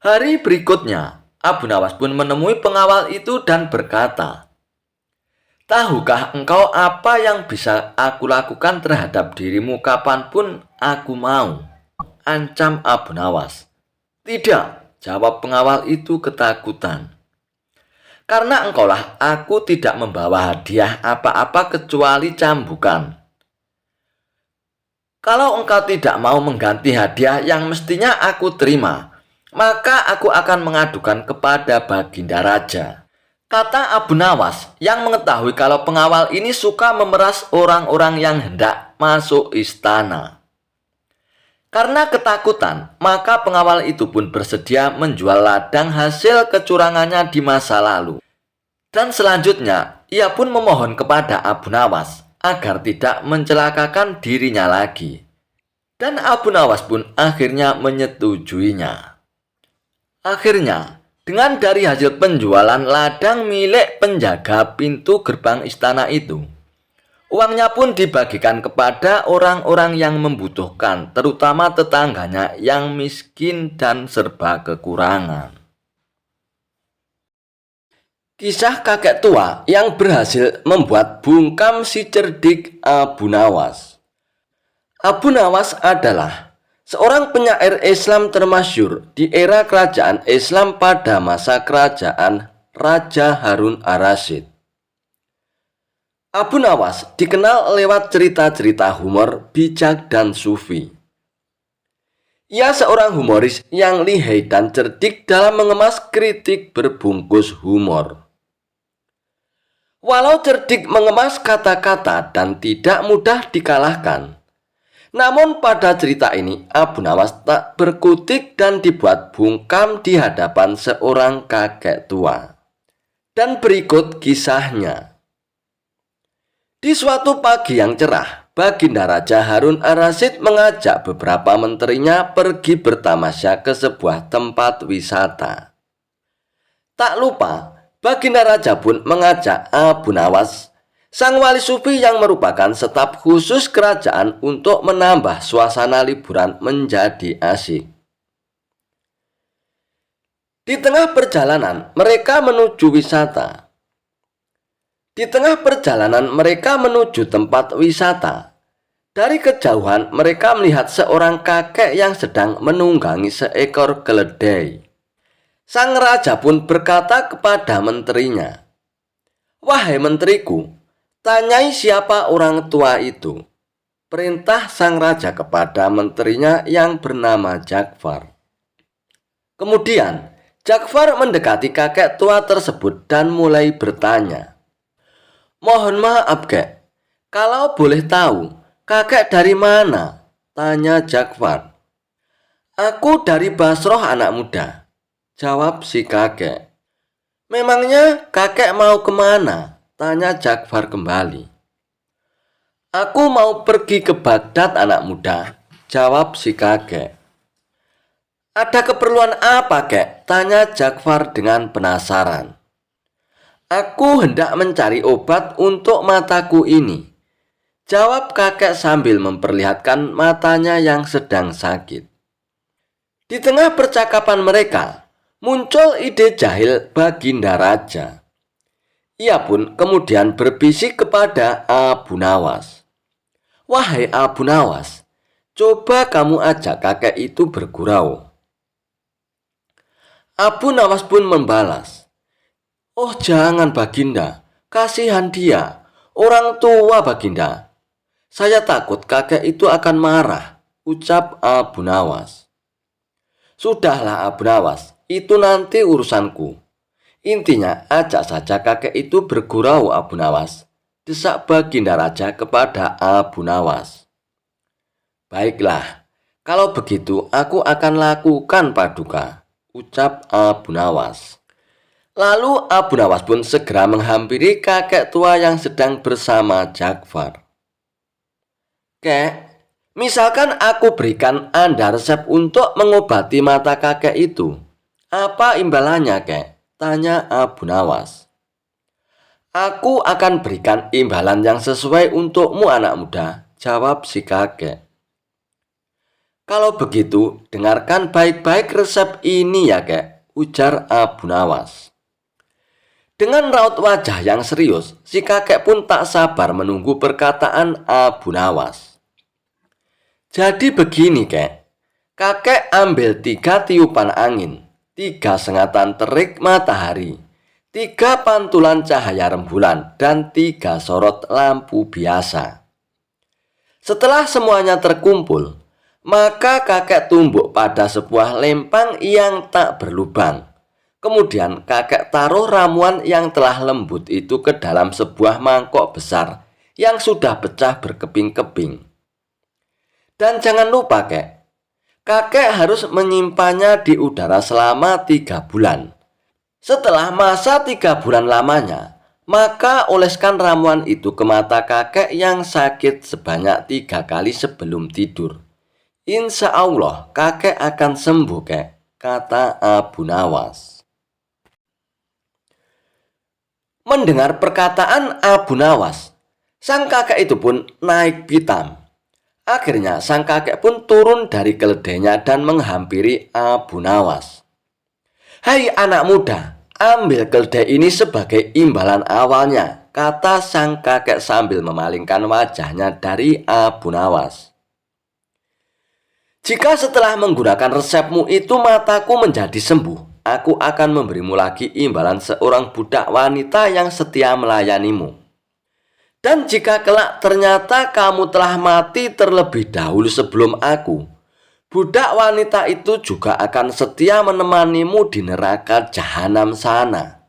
Hari berikutnya, Abu Nawas pun menemui pengawal itu dan berkata, "Tahukah engkau apa yang bisa aku lakukan terhadap dirimu kapanpun aku mau?" ancam Abu Nawas. "Tidak," jawab pengawal itu ketakutan. "Karena engkaulah aku tidak membawa hadiah apa-apa kecuali cambukan. Kalau engkau tidak mau mengganti hadiah yang mestinya aku terima, maka aku akan mengadukan kepada Baginda Raja," kata Abu Nawas yang mengetahui kalau pengawal ini suka memeras orang-orang yang hendak masuk istana. Karena ketakutan, maka pengawal itu pun bersedia menjual ladang hasil kecurangannya di masa lalu. Dan selanjutnya, ia pun memohon kepada Abu Nawas agar tidak mencelakakan dirinya lagi. Dan Abu Nawas pun akhirnya menyetujuinya. Akhirnya, Dengan dari hasil penjualan ladang milik penjaga pintu gerbang istana itu, uangnya pun dibagikan kepada orang-orang yang membutuhkan, terutama tetangganya yang miskin dan serba kekurangan. Kisah kakek tua yang berhasil membuat bungkam si cerdik Abu Nawas. Abu Nawas adalah seorang penyair Islam termasyhur di era kerajaan Islam pada masa kerajaan Raja Harun ar-Rasyid. Abu Nawas dikenal lewat cerita-cerita humor, bijak, dan sufi. Ia seorang humoris yang lihai dan cerdik dalam mengemas kritik berbungkus humor. Walau cerdik mengemas kata-kata dan tidak mudah dikalahkan, namun pada cerita ini Abu Nawas tak berkutik dan dibuat bungkam di hadapan seorang kakek tua. Dan berikut kisahnya. Di suatu pagi yang cerah, Baginda Raja Harun ar-Rasyid mengajak beberapa menterinya pergi bertamasya ke sebuah tempat wisata. Tak lupa, Baginda Raja pun mengajak Abu Nawas, sang wali sufi yang merupakan staf khusus kerajaan, untuk menambah suasana liburan menjadi asik. Di tengah perjalanan mereka menuju wisata. Di tengah perjalanan mereka menuju tempat wisata. Dari kejauhan mereka melihat seorang kakek yang sedang menunggangi seekor keledai. Sang raja pun berkata kepada menterinya, "Wahai menteriku, tanyai siapa orang tua itu." Perintah sang raja kepada menterinya yang bernama Ja'far. Kemudian Ja'far mendekati kakek tua tersebut dan mulai bertanya, "Mohon maaf, Kek, kalau boleh tahu, kakek dari mana?" tanya Ja'far. "Aku dari Basroh, anak muda," jawab si kakek. "Memangnya kakek mau kemana?" tanya Ja'far kembali. "Aku mau pergi ke Baghdad, anak muda," jawab si kakek. "Ada keperluan apa, Kek?" tanya Ja'far dengan penasaran. "Aku hendak mencari obat untuk mataku ini," jawab kakek sambil memperlihatkan matanya yang sedang sakit. Di tengah percakapan mereka, muncul ide jahil Baginda Raja. Ia pun kemudian berbisik kepada Abu Nawas, "Wahai Abu Nawas, coba kamu ajak kakek itu bergurau." Abu Nawas pun membalas, "Oh jangan Baginda, kasihan dia, orang tua Baginda. Saya takut kakek itu akan marah," ucap Abu Nawas. "Sudahlah Abu Nawas, itu nanti urusanku. Intinya ajak saja kakek itu bergurau Abu Nawas," desak Baginda Raja kepada Abu Nawas. "Baiklah, kalau begitu aku akan lakukan Paduka," ucap Abu Nawas. Lalu Abu Nawas pun segera menghampiri kakek tua yang sedang bersama Ja'far. "Kek, misalkan aku berikan Anda resep untuk mengobati mata kakek itu, apa imbalannya, Kek?" tanya Abu Nawas. "Aku akan berikan imbalan yang sesuai untukmu, anak muda," jawab si kakek. "Kalau begitu, dengarkan baik-baik resep ini ya, Kek," ujar Abu Nawas. Dengan raut wajah yang serius, si kakek pun tak sabar menunggu perkataan Abu Nawas. "Jadi begini, Kek. Kakek ambil 3 tiupan angin, 3 sengatan terik matahari, 3 pantulan cahaya rembulan, dan 3 sorot lampu biasa. Setelah semuanya terkumpul, maka kakek tumbuk pada sebuah lempang yang tak berlubang. Kemudian kakek taruh ramuan yang telah lembut itu ke dalam sebuah mangkok besar yang sudah pecah berkeping-keping. Dan jangan lupa, Kek, kakek harus menyimpannya di udara selama 3 bulan. Setelah masa 3 bulan lamanya, maka oleskan ramuan itu ke mata kakek yang sakit sebanyak 3 kali sebelum tidur. Insya Allah kakek akan sembuh, Kek," kata Abu Nawas. Mendengar perkataan Abu Nawas, sang kakek itu pun naik pitam. Akhirnya sang kakek pun turun dari keledainya dan menghampiri Abu Nawas. "Hai anak muda, ambil keledai ini sebagai imbalan awalnya," kata sang kakek sambil memalingkan wajahnya dari Abu Nawas. "Jika setelah menggunakan resepmu itu mataku menjadi sembuh, aku akan memberimu lagi imbalan seorang budak wanita yang setia melayanimu. Dan jika kelak ternyata kamu telah mati terlebih dahulu sebelum aku, budak wanita itu juga akan setia menemanimu di neraka jahanam sana.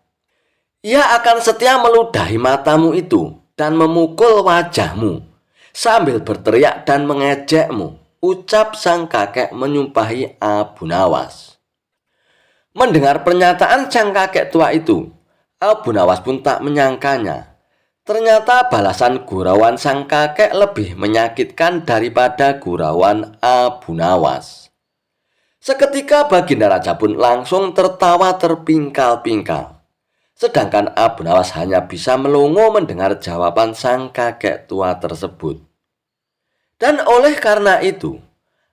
Ia akan setia meludahi matamu itu dan memukul wajahmu sambil berteriak dan mengejekmu," ucap sang kakek menyumpahi Abu Nawas. Mendengar pernyataan sang kakek tua itu, Abu Nawas pun tak menyangkanya. Ternyata balasan gurauan sang kakek lebih menyakitkan daripada gurauan Abu Nawas. Seketika Baginda Raja pun langsung tertawa terpingkal-pingkal. Sedangkan Abu Nawas hanya bisa melongo mendengar jawaban sang kakek tua tersebut. Dan oleh karena itu,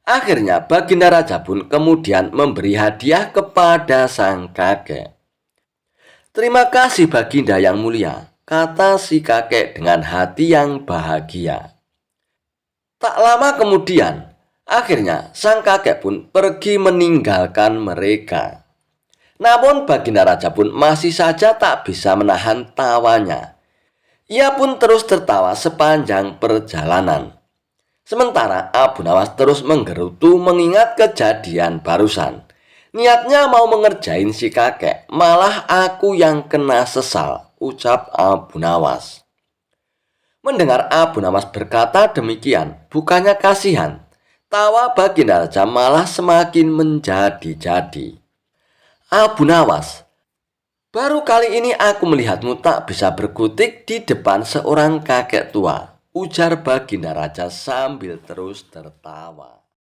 akhirnya Baginda Raja pun kemudian memberi hadiah kepada sang kakek. "Terima kasih Baginda yang mulia," kata si kakek dengan hati yang bahagia. Tak lama kemudian, akhirnya sang kakek pun pergi meninggalkan mereka. Namun Baginda Raja pun masih saja tak bisa menahan tawanya. Ia pun terus tertawa sepanjang perjalanan. Sementara Abu Nawas terus menggerutu mengingat kejadian barusan. Niatnya mau mengerjain si kakek, malah aku yang kena sesal, ucap Abu Nawas. Mendengar Abu Nawas berkata demikian, bukannya kasihan, tawa Baginda Raja malah semakin menjadi-jadi. "Abu Nawas, baru kali ini aku melihatmu tak bisa berkutik di depan seorang kakek tua," ujar Baginda Raja sambil terus tertawa.